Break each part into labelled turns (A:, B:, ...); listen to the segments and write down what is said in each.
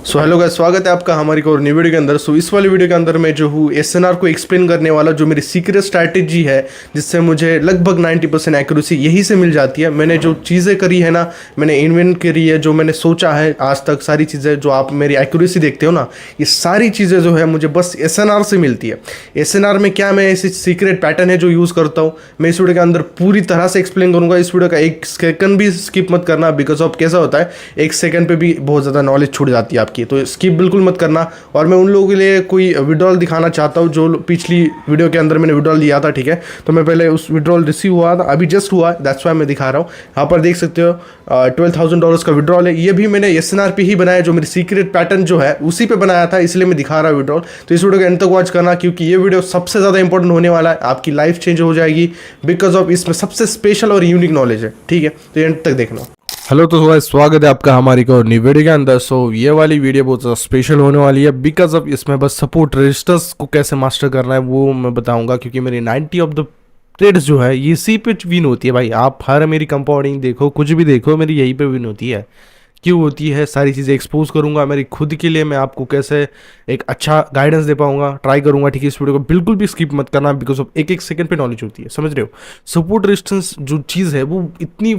A: So hello guys, स्वागत है आपका हमारी एक और नई वीडियो के अंदर। इस वाली वीडियो के अंदर मैं जो हूँ एसएनआर को एक्सप्लेन करने वाला, जो मेरी सीक्रेट स्ट्रैटेजी है जिससे मुझे लगभग 90% एक्यूरेसी यही से मिल जाती है। मैंने जो चीज़ें करी है ना, मैंने इन्वेंट करी है, जो मैंने सोचा है आज तक, सारी चीज़ें जो आप मेरी एक्यूरेसी देखते हो ना, ये सारी चीज़ें जो है मुझे बस एसएनआर से मिलती है। एसएनआर में क्या मैं ऐसी सीक्रेट पैटर्न है जो यूज़ करता हूँ, मैं इस वीडियो के अंदर पूरी तरह से एक्सप्लेन करूँगा। इस वीडियो का एक सेकंड भी स्किप मत करना, बिकॉज ऑफ कैसा होता है एक सेकंड पे भी बहुत ज़्यादा नॉलेज छूट जाती है आपकी, तो स्किप बिल्कुल मत करना। और मैं उन लोगों के लिए कोई विड्रॉल दिखाना चाहता हूँ जो पिछली वीडियो के अंदर मैंने विड्रॉल दिया था, ठीक है। तो मैं पहले उस विड्रॉल रिसीव हुआ था, अभी जस्ट हुआ, दैट्स वाई मैं दिखा रहा हूँ। यहाँ पर देख सकते हो $12,000 का विड्रॉल है। ये भी मैंने एसएनआर पे ही बनाया, जो मेरी सीक्रेट पैटर्न जो है उसी पे बनाया था, इसलिए मैं दिखा रहा हूँ विड्रॉल। तो इस वीडियो के अंत तक वॉच करना, क्योंकि ये वीडियो सबसे ज़्यादा इंपॉर्टेंट होने वाला है, आपकी लाइफ चेंज हो जाएगी, बिकॉज ऑफ इसमें सबसे स्पेशल और यूनिक नॉलेज है, ठीक है। तो एंड तक देखना। हेलो, तो गाइस स्वागत है आपका हमारी एक और नई वीडियो के अंदर। ये वाली वीडियो बहुत ज़्यादा स्पेशल होने वाली है, बिकॉज ऑफ इसमें बस सपोर्ट रजिस्टर्स को कैसे मास्टर करना है वो मैं बताऊंगा, क्योंकि मेरी 90 ऑफ द ट्रेड्स जो है इसी पे विन होती है भाई। आप हर मेरी कंपाउंडिंग देखो, कुछ भी देखो, मेरी यही पे विन होती है। क्यों होती है, सारी चीज़ें एक्सपोज करूंगा मेरी खुद के लिए, मैं आपको कैसे एक अच्छा गाइडेंस दे पाऊंगा, ट्राई करूंगा, ठीक है। इस वीडियो को बिल्कुल भी स्किप मत करना, बिकॉज ऑफ एक एक सेकंड पे नॉलेज होती है, समझ रहे हो। सपोर्ट रेजिस्टेंस जो चीज़ है वो इतनी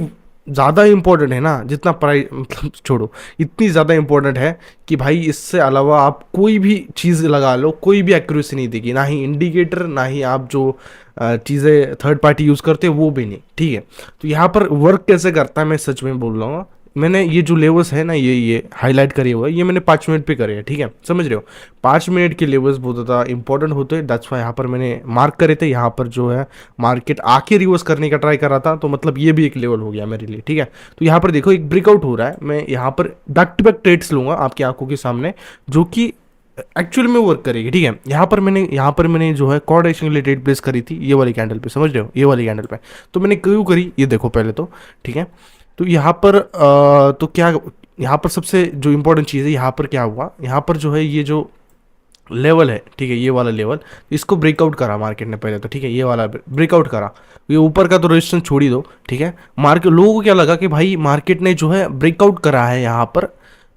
A: ज़्यादा इंपॉर्टेंट है ना, जितना प्राइस मतलब छोड़ो, इतनी ज़्यादा इंपॉर्टेंट है कि भाई इससे अलावा आप कोई भी चीज़ लगा लो, कोई भी एक्यूरेसी नहीं देगी, ना ही इंडिकेटर, ना ही आप जो चीज़ें थर्ड पार्टी यूज़ करते हैं वो भी नहीं, ठीक है। तो यहाँ पर वर्क कैसे करता है मैं सच में बोल रहा हूँ। मैंने ये जो लेवल्स है ना, ये हाईलाइट करे हुआ है, ये मैंने 5 मिनट पे करे हैं, ठीक है, समझ रहे हो। 5 मिनट के लेवल्स बहुत ज़्यादा इंपॉर्टेंट होते हैं, दैट्स वाई यहाँ पर मैंने मार्क करे थे। यहाँ पर जो है मार्केट आके रिवर्स करने का ट्राई कर रहा था, तो मतलब ये भी एक लेवल हो गया मेरे लिए, ठीक है। तो यहाँ पर देखो एक ब्रेकआउट हो रहा है, मैं यहाँ पर बैक टू बैक ट्रेड्स लूँगा आपकी आंखों के सामने, जो कि एक्चुअल में वर्क करेगी, ठीक है। यहाँ पर मैंने जो है कोऑर्डिनेशन के लिए ट्रेड प्लेस करी थी, ये वाली कैंडल पे, समझ रहे हो, ये वाली कैंडल पे। तो मैंने क्यों करी ये देखो पहले तो, ठीक है। तो यहाँ पर तो क्या, यहाँ पर सबसे जो इंपॉर्टेंट चीज़ है, यहाँ पर क्या हुआ, यहाँ पर जो है ये जो लेवल है, ठीक है, ये वाला लेवल, इसको ब्रेकआउट करा मार्केट ने पहले तो, ठीक है, ये वाला ब्रेकआउट करा। ये ऊपर का तो रेजिस्टेंस छोड़ ही दो, ठीक है। मार्केट, लोगों को क्या लगा कि भाई मार्केट ने जो है ब्रेकआउट करा है यहाँ पर,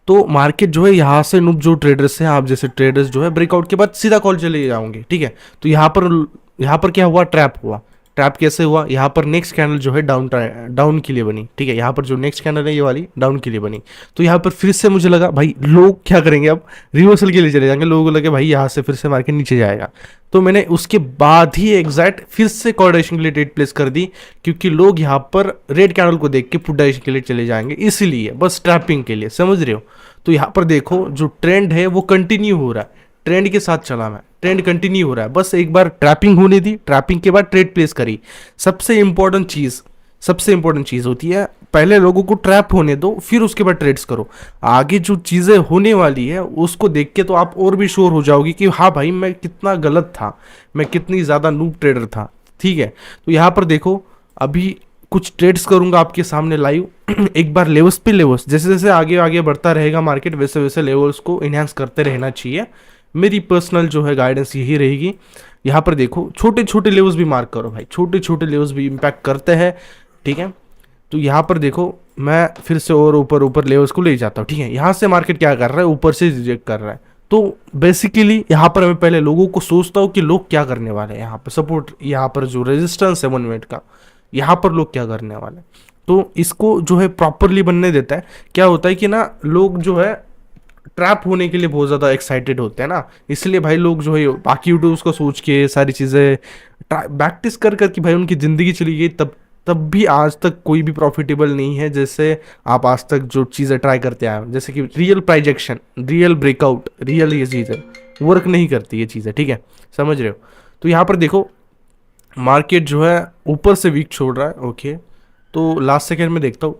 A: तो मार्केट जो है यहाँ से नुब जो ट्रेडर्स हैं, आप जैसे ट्रेडर्स जो है ब्रेकआउट के बाद सीधा कॉल चले जाओगे, ठीक है। तो यहाँ पर क्या हुआ, ट्रैप हुआ। ट्रैप कैसे हुआ, यहाँ पर नेक्स्ट कैंडल जो है डाउन के लिए बनी, ठीक है। यहाँ पर जो नेक्स्ट कैंडल है ये वाली डाउन के लिए बनी। तो यहाँ पर फिर से मुझे लगा भाई लोग क्या करेंगे, अब रिवर्सल के लिए चले जाएंगे, लोगों को लगे भाई यहाँ से फिर से मार्केट नीचे जाएगा। तो मैंने उसके बाद ही एग्जैक्ट फिर से कोऑर्डिनेशन के लिए ट्रेड प्लेस कर दी, क्योंकि लोग यहाँ पर रेड कैंडल को देख के पुट डायरेक्शन के लिए चले जाएंगे, इसीलिए बस ट्रैपिंग के लिए, समझ रहे हो। तो यहाँ पर देखो जो ट्रेंड है वो कंटिन्यू हो रहा है, ट्रेंड के साथ चला मैं, ट्रेंड कंटिन्यू हो रहा है, बस एक बार ट्रैपिंग होने दी, ट्रैपिंग के बाद ट्रेड प्लेस करी। सबसे इंपॉर्टेंट चीज़ होती है, पहले लोगों को ट्रैप होने दो, फिर उसके बाद ट्रेड्स करो। आगे जो चीज़ें होने वाली है उसको देख के तो आप और भी श्योर हो जाओगे कि हाँ भाई मैं कितना गलत था, मैं कितनी ज़्यादा नूब ट्रेडर था, ठीक है। तो यहाँ पर देखो अभी कुछ ट्रेड्स करूंगा आपके सामने लाइव एक बार लेवल्स पे लेवल्स, जैसे जैसे आगे आगे बढ़ता रहेगा मार्केट, वैसे वैसे लेवल्स को इन्हांस करते रहना चाहिए। मेरी पर्सनल जो है गाइडेंस यही रहेगी। यहाँ पर देखो छोटे छोटे लेवल्स भी मार्क करो भाई, छोटे छोटे लेवल्स भी इम्पैक्ट करते हैं, ठीक है। तो यहाँ पर देखो मैं फिर से और ऊपर ऊपर लेवल्स को ले जाता हूँ, ठीक है। यहाँ से मार्केट क्या कर रहा है, ऊपर से रिजेक्ट कर रहा है। तो बेसिकली यहाँ पर मैं पहले लोगों को सोचता हूँ कि लोग क्या करने वाले हैं, यहाँ पर सपोर्ट, यहाँ पर जो रेजिस्टेंस है 1 मिनट का, यहाँ पर लोग क्या करने वाले। तो इसको जो है प्रॉपरली बनने देता है। क्या होता है कि ना लोग जो है ट्रैप होने के लिए बहुत ज़्यादा एक्साइटेड होते हैं ना, इसलिए भाई लोग जो है बाकी यूट्यूब्स को सोच के सारी चीज़ें प्रैक्टिस कर कर कि भाई उनकी ज़िंदगी चली गई, तब भी आज तक कोई भी प्रॉफिटेबल नहीं है। जैसे आप आज तक जो चीज़ें ट्राई करते आए, जैसे कि रियल प्राइजेक्शन, रियल ब्रेकआउट, रियल ये चीज़ें वर्क नहीं करती ये चीज़ें, ठीक है, समझ रहे हो। तो यहाँ पर देखो मार्केट जो है ऊपर से वीक छोड़ रहा है, ओके। तो लास्ट सेकेंड में देखता हूँ,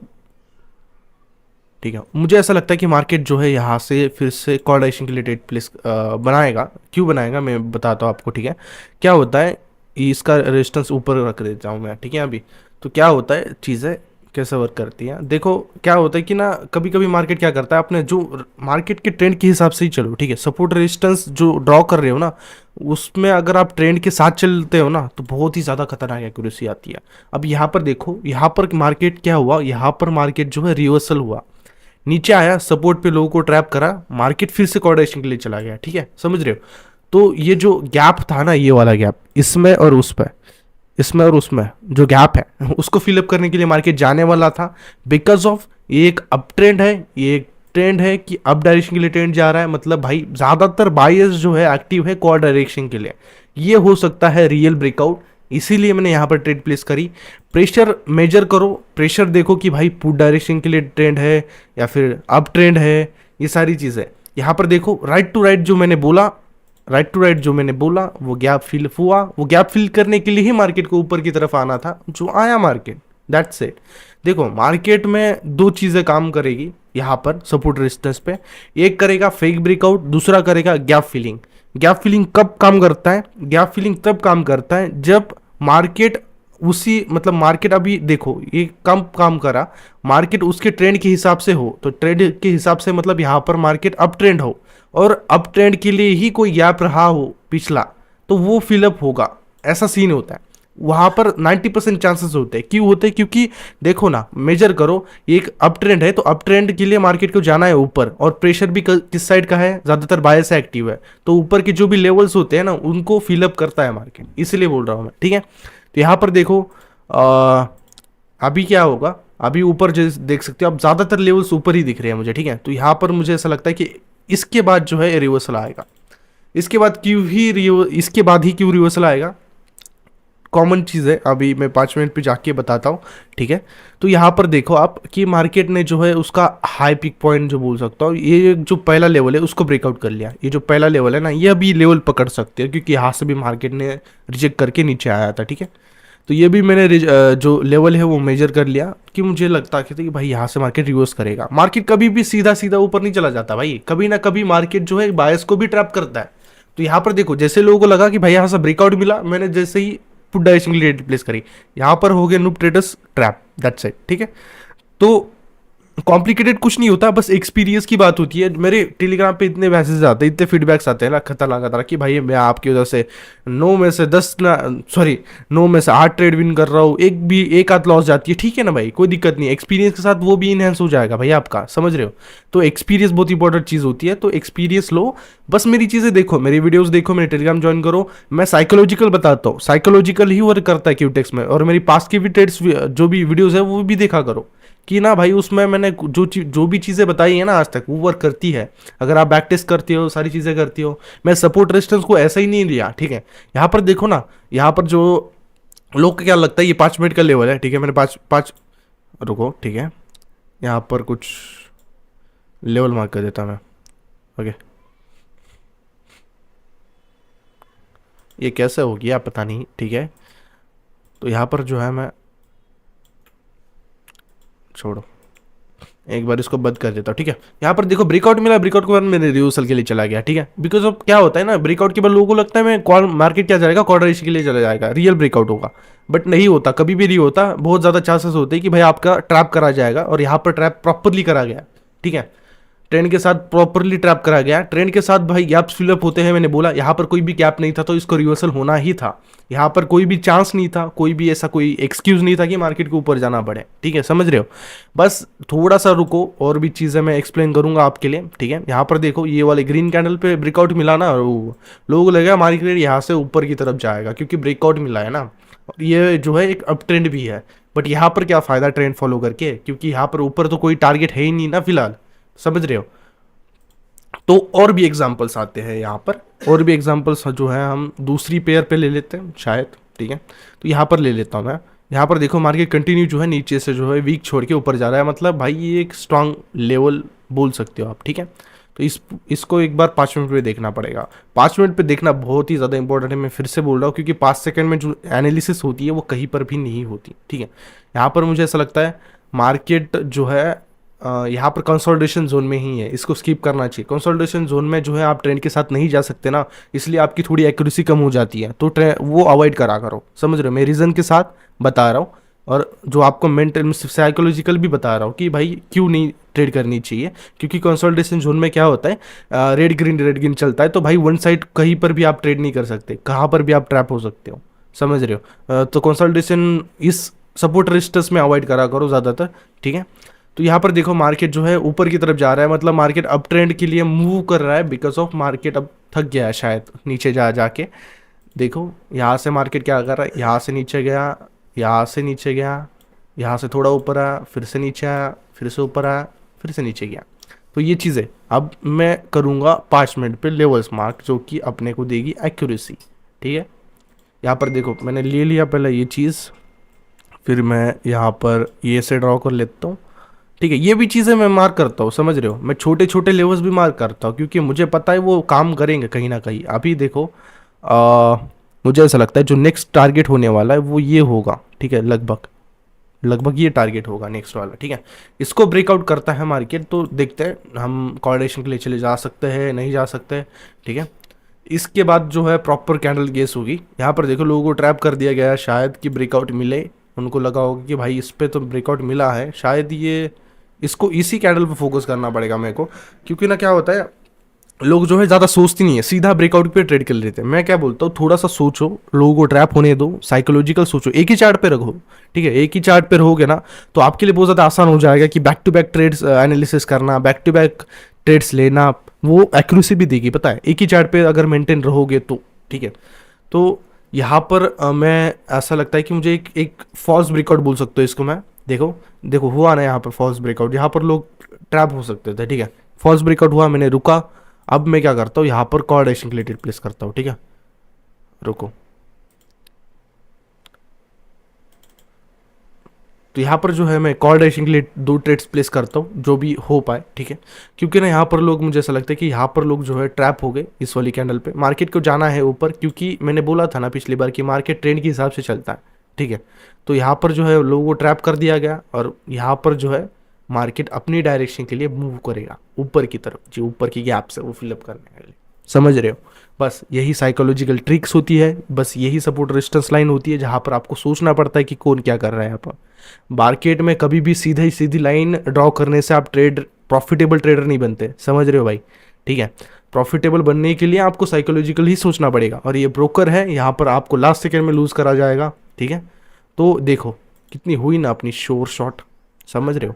A: ठीक है, मुझे ऐसा लगता है कि मार्केट जो है यहाँ से फिर से कोऑर्डिनेशन के लिए ट्रेड प्लेस बनाएगा। क्यों बनाएगा मैं बताता हूँ आपको, ठीक है। क्या होता है, इसका रेजिस्टेंस ऊपर रख देता हूँ मैं, ठीक है अभी। तो क्या होता है, चीज़ें कैसे वर्क करती हैं, देखो क्या होता है कि ना कभी कभी मार्केट क्या करता है, अपने जो मार्केट के ट्रेंड के हिसाब से ही चलो, ठीक है। सपोर्ट रेजिस्टेंस जो ड्रॉ कर रहे हो ना, उसमें अगर आप ट्रेंड के साथ चलते हो ना तो बहुत ही ज़्यादा खतरनाक एक्यूरेसी आती है। अब यहाँ पर देखो, यहाँ पर मार्केट क्या हुआ, यहाँ पर मार्केट जो है रिवर्सल हुआ, नीचे आया, सपोर्ट पे लोगों को ट्रैप करा, मार्केट फिर से कॉर्डिनेशन के लिए चला गया, ठीक है, समझ रहे हो। तो ये जो गैप था ना, ये वाला गैप, इसमें और उस पर, इसमें और उसमें जो गैप है उसको फिलअप करने के लिए मार्केट जाने वाला था, बिकॉज ऑफ ये एक अप ट्रेंड है, ये एक ट्रेंड है कि अप डायरेक्शन के लिए ट्रेंड जा रहा है, मतलब भाई ज़्यादातर बायर्स जो है एक्टिव है कॉल डायरेक्शन के लिए, ये हो सकता है रियल ब्रेकआउट, इसीलिए मैंने यहाँ पर ट्रेड प्लेस करी। प्रेशर मेजर करो, प्रेशर देखो कि भाई पुट डायरेक्शन के लिए ट्रेंड है या फिर अप ट्रेंड है, ये सारी चीज़ें यहाँ पर देखो। राइट टू राइट जो मैंने बोला, राइट टू राइट जो मैंने बोला वो गैप फिल हुआ, वो गैप फिल करने के लिए ही मार्केट को ऊपर की तरफ आना था, जो आया मार्केट, दैट्स इट। देखो मार्केट में दो चीज़ें काम करेगी यहाँ पर सपोर्ट रेजिस्टेंस पे, एक करेगा फेक ब्रेकआउट, दूसरा करेगा गैप फिलिंग। गैप फिलिंग कब काम करता है? गैप फिलिंग तब काम करता है जब मार्केट उसी, मतलब मार्केट अभी देखो ये कम काम करा, मार्केट उसके ट्रेंड के हिसाब से हो, तो ट्रेंड के हिसाब से मतलब यहाँ पर मार्केट अप ट्रेंड हो और अप ट्रेंड के लिए ही कोई गैप रहा हो पिछला, तो वो फिलअप होगा, ऐसा सीन होता है वहाँ पर। 90% चांसेस होते हैं। क्यों होते हैं? क्योंकि देखो ना, मेजर करो, एक अप ट्रेंड है तो अप ट्रेंड के लिए मार्केट को जाना है ऊपर, और प्रेशर भी किस साइड का है? ज़्यादातर बायर से एक्टिव है, तो ऊपर के जो भी लेवल्स होते हैं ना उनको फिलअप करता है मार्केट, इसलिए बोल रहा हूँ मैं, ठीक है। तो यहाँ पर देखो अभी क्या होगा, अभी ऊपर जैसे देख सकते हो आप, ज़्यादातर लेवल्स ऊपर ही दिख रहे हैं मुझे, ठीक है। तो यहाँ पर मुझे ऐसा लगता है कि इसके बाद जो है रिवर्सल आएगा, इसके बाद इसके बाद ही क्यों रिवर्सल आएगा, कॉमन चीज़ है, अभी मैं 5 मिनट पे जाके बताता हूँ, ठीक है। तो यहाँ पर देखो आप कि मार्केट ने जो है उसका हाई पिक पॉइंट जो बोल सकता हूँ, ये जो पहला लेवल है उसको ब्रेकआउट कर लिया। ये जो पहला लेवल है ना, ये अभी लेवल पकड़ सकते हैं, क्योंकि यहाँ से भी मार्केट ने रिजेक्ट करके नीचे आया था, ठीक है। तो ये भी मैंने जो लेवल है वो मेजर कर लिया, कि मुझे लगता है कि भाई यहाँ से मार्केट रिवर्स करेगा। मार्केट कभी भी सीधा सीधा ऊपर नहीं चला जाता भाई, कभी ना कभी मार्केट जो है बायर्स को भी ट्रैप करता है। तो यहाँ पर देखो, जैसे लोगों को लगा कि भाई यहाँ से ब्रेकआउट मिला, मैंने जैसे ही पुट डायरेक्शन के लिए प्लेस करी, यहाँ पर हो गया noob traders trap, that's it, ठीक है। तो कॉम्प्लिकेटेड कुछ नहीं होता, बस एक्सपीरियंस की बात होती है। मेरे टेलीग्राम पे इतने मैसेज आते हैं, इतने फीडबैक्स आते हैं ना खतरनाक खतरनाक, कि भाई मैं आपकी वजह से 9 में से 8 ट्रेड विन कर रहा हूँ, एक आध लॉस जाती है, ठीक है ना भाई, कोई दिक्कत नहीं, एक्सपीरियंस के साथ वो भी इनहेंस हो जाएगा भाई आपका, समझ रहे हो। तो एक्सपीरियंस बहुत इंपॉर्टेंट चीज़ होती है, तो एक्सपीरियंस लो, बस मेरी चीज़ें देखो, मेरी वीडियोज़ देखो, मेरे टेलीग्राम ज्वाइन करो, मैं साइकोलॉजिकल बताता हूँ, साइकोलॉजिकल ही वर्क करता है क्यूटेक्स में, और मेरी पास की भी ट्रेड्स जो भी वीडियोज़ है वो भी देखा करो, कि ना भाई उसमें मैंने जो भी चीज़ें बताई है ना आज तक वो वर्क करती है। अगर आप बैक टेस्ट करते हो, सारी चीज़ें करती हो, मैं सपोर्ट रेजिस्टेंस को ऐसा ही नहीं लिया, ठीक है। यहाँ पर देखो ना, यहाँ पर जो लोग को क्या लगता है ये 5 मिनट का लेवल है, ठीक है, मैंने पाँच रुको, ठीक है, यहाँ पर कुछ लेवल मार्क कर देता मैं, ओके। ये कैसे हो गया पता नहीं, ठीक है। तो यहाँ पर जो है, मैं छोड़ो, एक बार इसको बंद कर देता हूँ, ठीक है। यहाँ पर देखो ब्रेकआउट मिला, ब्रेकआउट के बाद मैंने रिवर्सल के लिए चला गया, ठीक है। बिकॉज ऑफ क्या होता है ना, ब्रेकआउट के बाद लोगों को लगता है मैं कॉल मार्केट क्या जाएगा, क्वार्टर के लिए चला जाएगा, रियल ब्रेकआउट होगा, बट नहीं होता, कभी भी नहीं होता। बहुत ज़्यादा चांसेस होते हैं कि भाई आपका ट्रैप करा जाएगा, और यहाँ पर ट्रैप प्रॉपरली करा गया, ठीक है, ट्रेंड के साथ प्रॉपरली ट्रैप करा गया। ट्रेंड के साथ भाई गैप्स फिलअप होते हैं, मैंने बोला यहाँ पर कोई भी गैप नहीं था, तो इसको रिवर्सल होना ही था। यहाँ पर कोई भी चांस नहीं था, कोई भी ऐसा कोई एक्सक्यूज नहीं था कि मार्केट के ऊपर जाना पड़े, ठीक है, समझ रहे हो। बस थोड़ा सा रुको, और भी चीज़ें मैं एक्सप्लेन करूंगा आपके लिए, ठीक है। यहाँ पर देखो ये वाले ग्रीन कैंडल पे ब्रेकआउट मिला ना, लोगों को लगेगा मार्केट यहाँ से ऊपर की तरफ जाएगा, क्योंकि ब्रेकआउट मिला है ना, ये जो है एक अप ट्रेंड भी है। बट यहाँ पर क्या फ़ायदा ट्रेंड फॉलो करके, क्योंकि यहाँ पर ऊपर तो कोई टारगेट है ही नहीं ना फिलहाल, समझ रहे हो। तो और भी एग्जांपल्स आते हैं यहाँ पर, और भी एग्जांपल्स जो है हम दूसरी पेयर पे ले लेते हैं शायद, ठीक है। तो यहाँ पर ले लेता हूँ मैं, यहाँ पर देखो मार्केट कंटिन्यू जो है नीचे से जो है वीक छोड़ के ऊपर जा रहा है, मतलब भाई ये एक स्ट्रांग लेवल बोल सकते हो आप, ठीक है। तो इसको एक बार 5 मिनट पे देखना पड़ेगा, 5 मिनट पे देखना बहुत ही ज़्यादा इंपॉर्टेंट है। मैं फिर से बोल रहा हूँ, क्योंकि 5 सेकंड में जो एनालिसिस होती है वो कहीं पर भी नहीं होती, ठीक है। यहाँ पर मुझे ऐसा लगता है मार्केट जो है यहाँ पर कंसोलिडेशन जोन में ही है, इसको स्किप करना चाहिए। कंसोलिडेशन जोन में जो है आप ट्रेंड के साथ नहीं जा सकते ना, इसलिए आपकी थोड़ी एक्यूरेसी कम हो जाती है, तो वो अवॉइड करा करो, समझ रहे हो। मैं रीज़न के साथ बता रहा हूँ, और जो आपको मेंटल साइकोलॉजिकल भी बता रहा हूँ कि भाई क्यों नहीं ट्रेड करनी चाहिए, क्योंकि कंसोलिडेशन जोन में क्या होता है, रेड ग्रीन चलता है, तो भाई वन साइड कहीं पर भी आप ट्रेड नहीं कर सकते, कहाँ पर भी आप ट्रैप हो सकते हो, समझ रहे हो। तो कंसोलिडेशन इस सपोर्ट रेजिस्टेंस में अवॉइड करा करो ज़्यादातर, ठीक है। तो यहाँ पर देखो मार्केट जो है ऊपर की तरफ जा रहा है, मतलब मार्केट अप ट्रेंड के लिए मूव कर रहा है, बिकॉज ऑफ मार्केट अब थक गया है शायद नीचे जा जाके। देखो यहाँ से मार्केट क्या कर रहा है, यहाँ से नीचे गया, यहाँ से नीचे गया, यहाँ से थोड़ा ऊपर आया, फिर से नीचे आया, फिर से ऊपर आया, फिर से नीचे गया। तो ये चीज़ें अब मैं करूँगा 5 मिनट पे लेवल्स मार्क, जो कि अपने को देगी एक्यूरेसी। ठीक है, यहाँ पर देखो मैंने ले लिया पहले ये चीज़, फिर मैं यहाँ पर ये से ड्रॉ कर लेता हूँ। ठीक है, ये भी चीज़ें मैं मार्क करता हूँ, समझ रहे हो, मैं छोटे छोटे लेवल्स भी मार्क करता हूँ, क्योंकि मुझे पता है वो काम करेंगे कहीं ना कहीं। अभी देखो मुझे ऐसा लगता है जो नेक्स्ट टारगेट होने वाला है वो ये होगा। ठीक है, लगभग लगभग ये टारगेट होगा नेक्स्ट वाला। ठीक है, इसको ब्रेकआउट करता है मार्केट तो देखते हैं हम कॉर्डिनेशन के लिए चले जा सकते हैं, नहीं जा सकते। ठीक है, इसके बाद जो है प्रॉपर कैंडल गेस होगी। यहाँ पर देखो लोगों को ट्रैप कर दिया गया है शायद कि ब्रेकआउट मिले, उनको लगा होगा कि भाई इस पे तो ब्रेकआउट मिला है, शायद ये इसको इसी कैंडल पे फोकस करना पड़ेगा मेरे को, क्योंकि ना क्या होता है लोग जो है ज़्यादा सोचते नहीं है, सीधा ब्रेकआउट पे ट्रेड कर लेते हैं। मैं क्या बोलता हूँ, थोड़ा सा सोचो, लोगों को ट्रैप होने दो, साइकोलॉजिकल सोचो, एक ही चार्ट पे रखो। ठीक है, एक ही चार्ट पे रहोगे ना तो आपके लिए बहुत ज़्यादा आसान हो जाएगा कि back to back trades analysis करना, बैक टू बैक ट्रेड्स लेना, वो एक्यूरेसी भी देगी, पता है, एक ही चार्ट पे अगर मेंटेन रहोगे तो। ठीक है, तो यहाँ पर मैं ऐसा लगता है कि मुझे एक एक फॉल्स ब्रेकआउट बोल सकते हो इसको मैं। देखो देखो हुआ ना यहाँ पर फॉल्स ब्रेकआउट, यहाँ पर लोग ट्रैप हो सकते थे। ठीक है, फॉल्स ब्रेकआउट हुआ, मैंने रुका, अब मैं क्या करता हूँ यहाँ पर कॉर्डिनेशन के लिए ट्रेड प्लेस करता हूँ। ठीक है, रुको, तो यहाँ पर जो है मैं कॉर्डिनेशन के लिए 2 ट्रेड्स प्लेस करता हूँ जो भी हो पाए। ठीक है, क्योंकि ना यहाँ पर लोग, मुझे ऐसा लगता है कि यहाँ पर लोग जो है ट्रैप हो गए इस वाली कैंडल पे। मार्केट को जाना है ऊपर, क्योंकि मैंने बोला था ना पिछली बार कि मार्केट ट्रेंड के हिसाब से चलता है। ठीक है, तो यहाँ पर जो है लोगों को ट्रैप कर दिया गया, और यहाँ पर जो है मार्केट अपनी डायरेक्शन के लिए मूव करेगा ऊपर की तरफ, जो ऊपर की गैप्स है वो फिलअप करने के लिए, समझ रहे हो। बस यही साइकोलॉजिकल ट्रिक्स होती है, बस यही सपोर्ट रेजिस्टेंस लाइन होती है, जहाँ पर आपको सोचना पड़ता है कि कौन क्या कर रहा है। यहाँ पर मार्केट में कभी भी सीधी सीधी लाइन ड्रॉ करने से आप प्रॉफिटेबल ट्रेडर नहीं बनते, समझ रहे हो भाई। ठीक है, प्रॉफिटेबल बनने के लिए आपको साइकोलॉजिकल ही सोचना पड़ेगा, और ये ब्रोकर है, यहाँ पर आपको लास्ट सेकेंड में लूज करा जाएगा। ठीक है, तो देखो कितनी हुई ना अपनी शोर शॉट, समझ रहे हो।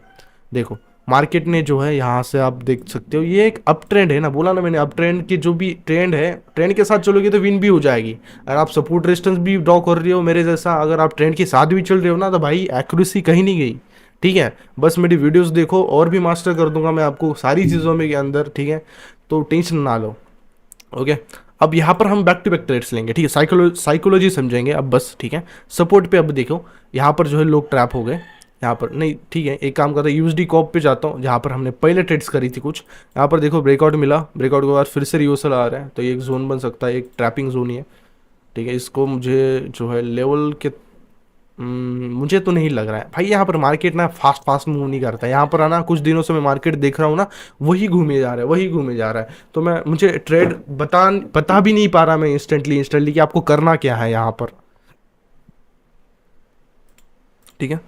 A: देखो मार्केट ने जो है यहाँ से आप देख सकते हो, ये एक अप ट्रेंड है ना, बोला ना मैंने, अप ट्रेंड की जो भी ट्रेंड है, ट्रेंड के साथ चलोगे तो विन भी हो जाएगी। अगर आप सपोर्ट रेजिस्टेंस भी ड्रॉ कर रहे हो मेरे जैसा, अगर आप ट्रेंड के साथ भी चल रहे हो ना, तो भाई एक्यूरेसी कहीं नहीं गई। ठीक है, बस मेरी वीडियोस देखो, और भी मास्टर कर दूंगा मैं आपको सारी चीज़ों में के अंदर। ठीक है, तो टेंशन ना लो। ओके, अब यहाँ पर हम बैक टू बैक ट्रेड्स लेंगे। ठीक है, साइकोलॉजी समझेंगे अब बस। ठीक है, सपोर्ट पे अब देखो यहाँ पर जो है लोग ट्रैप हो गए यहाँ पर, नहीं ठीक है, एक काम करता है यूएसडी कॉप पे जाता हूँ, जहाँ पर हमने पहले ट्रेड्स करी थी कुछ। यहाँ पर देखो ब्रेकआउट मिला, ब्रेकआउट के बाद फिर से रिवर्सल आ रहा है, तो ये एक जोन बन सकता है, एक ट्रैपिंग जोन ही है। ठीक है, इसको मुझे जो है लेवल के मुझे तो नहीं लग रहा है भाई, यहाँ पर मार्केट ना फास्ट फास्ट मूव नहीं करता है। यहाँ पर आना कुछ दिनों से मैं मार्केट देख रहा हूँ ना, वही घूमे जा रहा है, वही घूमे जा रहा है। तो मैं मुझे ट्रेड बता भी नहीं पा रहा मैं इंस्टेंटली कि आपको करना क्या है यहाँ पर। ठीक है,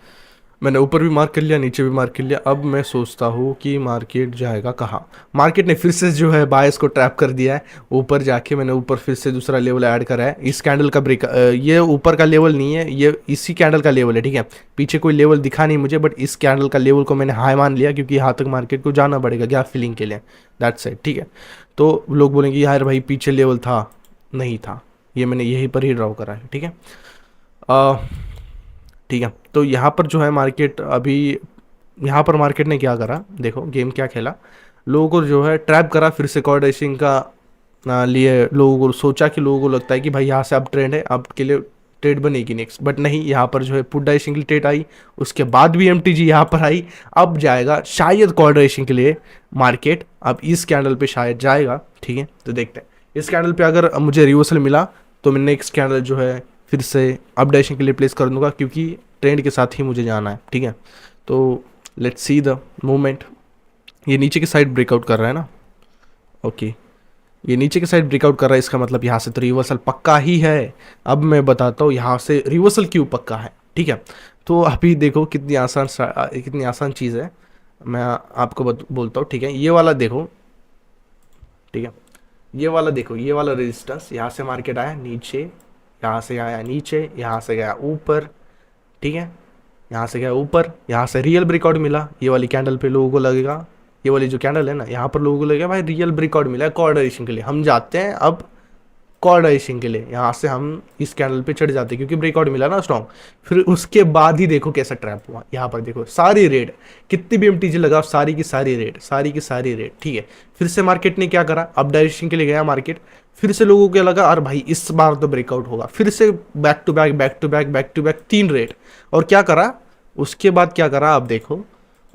A: मैंने ऊपर भी मार्क कर लिया, नीचे भी मार्क कर लिया। अब मैं सोचता हूँ कि मार्केट जाएगा कहाँ। मार्केट ने फिर से जो है बायस को ट्रैप कर दिया है ऊपर जाके, मैंने ऊपर फिर से दूसरा लेवल ऐड करा है। इस कैंडल का ब्रेक, ये ऊपर का लेवल नहीं है, ये इसी कैंडल का लेवल है। ठीक है, पीछे कोई लेवल दिखा नहीं मुझे, बट इस कैंडल का लेवल को मैंने हाई मान लिया, क्योंकि यहाँ तक मार्केट को जाना पड़ेगा गैप फिलिंग के लिए, दैट्स इट। ठीक है, तो लोग बोलेंगे यार भाई पीछे लेवल था, नहीं था, ये मैंने यहीं पर ही ड्रॉ करा है। ठीक है, ठीक है, तो यहाँ पर जो है मार्केट अभी, यहाँ पर मार्केट ने क्या करा, देखो गेम क्या खेला, लोगों को जो है ट्रैप करा, फिर से कॉर्डिनेशन का लिए लोगों को सोचा कि लोगों को लगता है कि भाई यहाँ से अब ट्रेंड है, अब के लिए ट्रेड बनेगी नेक्स्ट, बट नहीं, यहाँ पर जो है पुट डाइशिंग की ट्रेड आई, उसके बाद भी एमटीजी यहाँ पर आई। अब जाएगा शायद कॉर्डिनेशन के लिए मार्केट, अब इस कैंडल पे शायद जाएगा। ठीक है, तो देखते हैं इस कैंडल पे अगर मुझे रिवर्सल मिला तो मैं नेक्स्ट कैंडल जो है फिर से अप डाइशिंग के लिए प्लेस कर दूंगा, क्योंकि ट्रेंड के साथ ही मुझे जाना है। ठीक है, तो लेट्स सी द मूवमेंट। ये नीचे की साइड ब्रेकआउट कर रहा है ना, ओके, ये नीचे की साइड ब्रेकआउट कर रहा है, इसका मतलब यहाँ से तो रिवर्सल पक्का ही है। अब मैं बताता हूँ यहाँ से रिवर्सल क्यों पक्का है। ठीक है, तो अभी देखो कितनी आसान चीज़ है, मैं आपको बोलता हूँ। ठीक है, ये वाला देखो, ठीक है, ये वाला देखो, ये वाला रेजिस्टेंस, यहाँ से मार्केट आया नीचे, यहाँ से आया नीचे, यहाँ से गया ऊपर। ठीक है, यहाँ से गया ऊपर, यहाँ से रियल ब्रेकआउट मिला, ये वाली कैंडल पे लोगों को लगेगा, ये वाली जो कैंडल है ना यहाँ पर लोगों को लगेगा भाई रियल ब्रेकआउट मिला है कॉर्डरेशन के लिए। हम जाते हैं अब कॉर्डरेशन के लिए, यहाँ से हम इस कैंडल पे चढ़ जाते हैं क्योंकि ब्रेकआउट मिला ना स्ट्रॉन्ग। फिर उसके बाद ही देखो कैसा ट्रैप हुआ, यहाँ पर देखो सारी रेड, कितनी भी एमटीजी लगाओ सारी की सारी रेड, सारी की सारी रेड, ठीक है। फिर से मार्केट ने क्या करा, अप डायरेक्शन के लिए गया मार्केट, फिर से लोगों को लगा अरे भाई इस बार तो ब्रेकआउट होगा, फिर से back to back back to back back to back 3 red. और क्या करा उसके बाद, क्या करा अब देखो,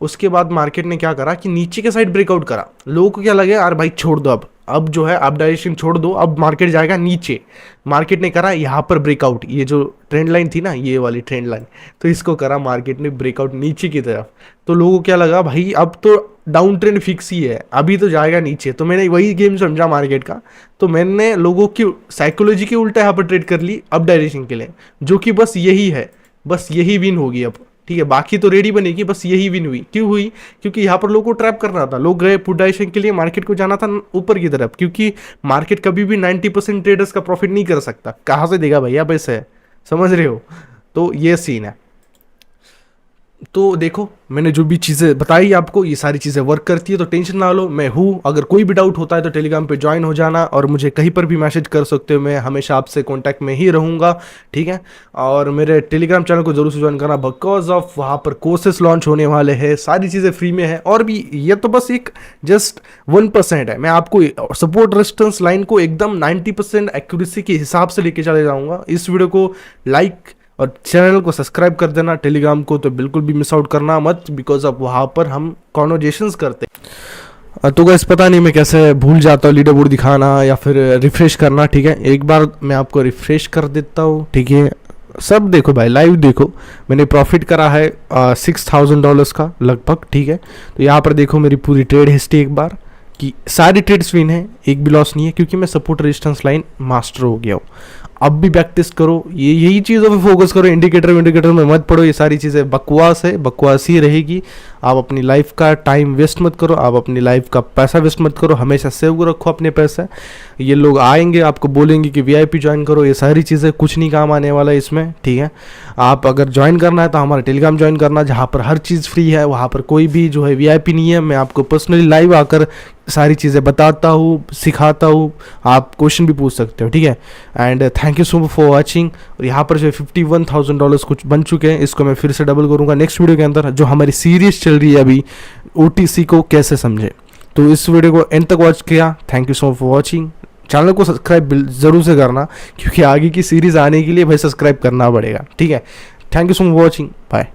A: उसके बाद मार्केट ने क्या करा कि नीचे के साइड ब्रेकआउट करा। लोगों को क्या लगे यार भाई छोड़ दो, अब जो है अप डायरेक्शन छोड़ दो, अब मार्केट जाएगा नीचे। मार्केट ने करा यहाँ पर ब्रेकआउट, ये जो ट्रेंड लाइन थी ना ये वाली ट्रेंड लाइन, तो इसको करा मार्केट ने ब्रेकआउट नीचे की तरफ। तो लोगों को क्या लगा भाई अब तो डाउन ट्रेंड फिक्स ही है, अभी तो जाएगा नीचे। तो मैंने वही गेम समझा मार्केट का, तो मैंने लोगों की साइकोलॉजी के उल्टा यहाँ पर ट्रेड कर ली अप डायरेक्शन के लिए, जो कि बस यही है, बस यही विन होगी अब, ठीक है। बाकी तो रेडी बनेगी, बस यही विन हुई। क्यों हुई? क्योंकि यहाँ पर लोगों को ट्रैप करना था, लोग गए पुट डायरेक्शन के लिए, मार्केट को जाना था ऊपर की तरफ, क्योंकि मार्केट कभी भी 90% ट्रेडर्स का प्रॉफिट नहीं कर सकता, कहाँ से देगा भैया पैसे, समझ रहे हो? तो ये सीन है। तो देखो मैंने जो भी चीज़ें बताई आपको, ये सारी चीज़ें वर्क करती है, तो टेंशन ना लो, मैं हूँ। अगर कोई भी डाउट होता है तो टेलीग्राम पे ज्वाइन हो जाना, और मुझे कहीं पर भी मैसेज कर सकते हो, मैं हमेशा आपसे कांटेक्ट में ही रहूँगा, ठीक है। और मेरे टेलीग्राम चैनल को जरूर से ज्वाइन करना, बिकॉज ऑफ वहाँ पर कोर्सेस लॉन्च होने वाले हैं, सारी चीज़ें फ्री में है। और भी ये तो बस एक जस्ट 1% है, मैं आपको सपोर्ट रेजिस्टेंस लाइन को एकदम 90% एक्यूरेसी के हिसाब से लेके चले जाऊँगा। इस वीडियो को लाइक और चैनल को सब्सक्राइब कर देना, टेलीग्राम को तो बिल्कुल भी मिस आउट करना मत, बिकॉज अब वहाँ पर हम कॉन्वर्जेशंस करते हैं। तो गाइस पता नहीं मैं कैसे भूल जाता हूँ लीडर बोर्ड दिखाना या फिर रिफ्रेश करना, ठीक है। एक बार मैं आपको रिफ्रेश कर देता हूँ, ठीक है। सब देखो भाई, लाइव देखो, मैंने प्रॉफिट करा है $6000 का लगभग, ठीक है। तो यहाँ पर देखो मेरी पूरी ट्रेड हिस्ट्री एक बार, कि सारी ट्रेड्स विन है, एक भी लॉस नहीं है, क्योंकि मैं सपोर्ट रेजिस्टेंस लाइन मास्टर हो गया हूँ। अब भी प्रैक्टिस करो, ये यही चीज़ों पे फोकस करो, इंडिकेटर में मत पड़ो, ये सारी चीज़ें बकवास है, बकवास ही रहेगी। आप अपनी लाइफ का टाइम वेस्ट मत करो, आप अपनी लाइफ का पैसा वेस्ट मत करो, हमेशा सेव रखो अपने पैसे। ये लोग आएंगे आपको बोलेंगे कि VIP ज्वाइन करो, ये सारी चीज़ें कुछ नहीं काम आने वाला है इसमें, ठीक है। आप अगर ज्वाइन करना है तो हमारा टेलीग्राम ज्वाइन करना, जहाँ पर हर चीज़ फ्री है, वहाँ पर कोई भी जो है VIP नहीं है। मैं आपको पर्सनली लाइव आकर सारी चीज़ें बताता हूँ, सिखाता हूँ, आप क्वेश्चन भी पूछ सकते हो, ठीक है। And thank you so much for watching. और यहाँ पर जो है $51,000 कुछ बन चुके हैं, इसको मैं फिर से डबल करूँगा नेक्स्ट वीडियो के अंदर, जो हमारी सीरीज चल रही है अभी OTC को कैसे समझे। तो इस वीडियो को एंड तक वॉच किया, thank you so much for watching. Channel को सब्सक्राइब ज़रूर से करना, क्योंकि आगे की सीरीज़ आने के लिए भाई सब्सक्राइब करना पड़ेगा, ठीक है। Thank you so much for watching, bye.